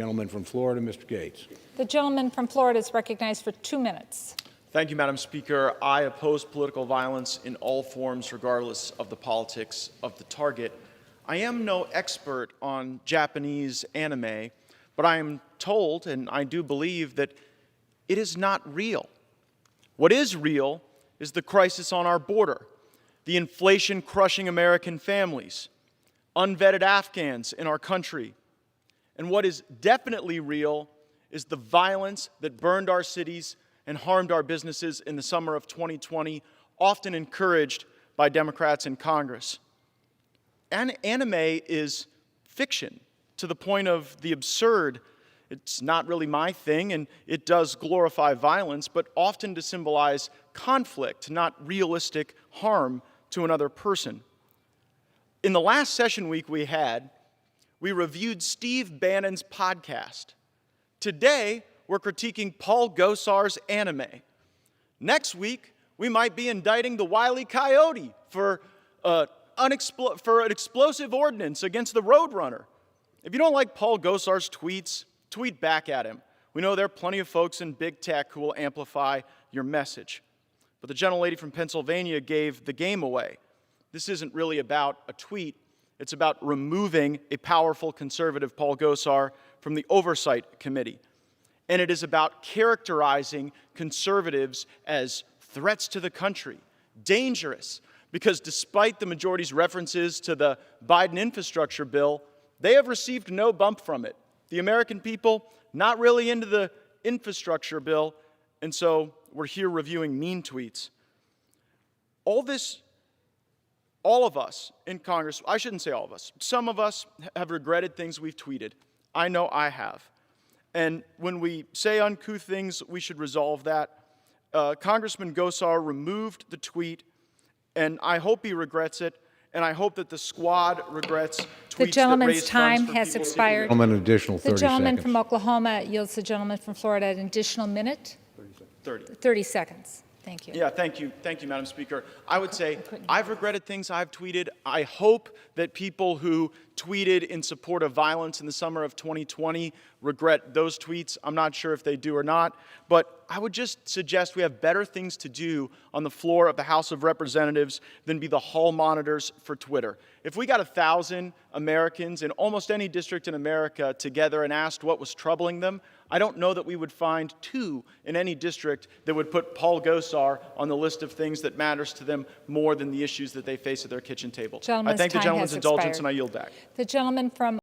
Gentleman from Florida, Mr. Gaetz. The gentleman from Florida is recognized for 2 minutes. Thank you, Madam Speaker. I oppose political violence in all forms, regardless of the politics of the target. I am no expert on Japanese anime, but I am told, and I do believe, that it is not real. What is real is the crisis on our border, the inflation crushing American families, unvetted Afghans in our country. And what is definitely real is the violence that burned our cities and harmed our businesses in the summer of 2020, often encouraged by Democrats in Congress. Anime is fiction to the point of the absurd. It's not really my thing, and it does glorify violence, but often to symbolize conflict, not realistic harm to another person. In the last session week we had, we reviewed Steve Bannon's podcast. Today, we're critiquing Paul Gosar's anime. Next week, we might be indicting the Wile Coyote for an explosive ordinance against the Roadrunner. If you don't like Paul Gosar's tweets, tweet back at him. We know there are plenty of folks in big tech who will amplify your message. But the gentlelady from Pennsylvania gave the game away. This isn't really about a tweet. It's about removing a powerful conservative, Paul Gosar, from the Oversight Committee. And it is about characterizing conservatives as threats to the country, dangerous, because despite the majority's references to the Biden infrastructure bill, they have received no bump from it. The American people, not really into the infrastructure bill, and so we're here reviewing mean tweets. All of us in Congress, I shouldn't say all of us, some of us have regretted things we've tweeted. I know I have. And when we say uncouth things, we should resolve that. Congressman Gosar removed the tweet, and I hope he regrets it, and I hope that the squad regrets tweets The gentleman's that time raise funds for has people expired. Gentleman, an additional 30 The gentleman seconds. from Oklahoma yields the gentleman from Florida an additional minute. 30 seconds. Thank you. Yeah, thank you, Madam Speaker. I would say I've regretted things I've tweeted. I hope that people who tweeted in support of violence in the summer of 2020 regret those tweets. I'm not sure if they do or not, but I would just suggest we have better things to do on the floor of the House of Representatives than be the hall monitors for Twitter. If we got 1,000 Americans in almost any district in America together and asked what was troubling them, I don't know that we would find 2 in any district that would put Paul Gosar on the list of things that matters to them more than the issues that they face at their kitchen table. I thank the gentleman's indulgence, and I yield back. The gentleman from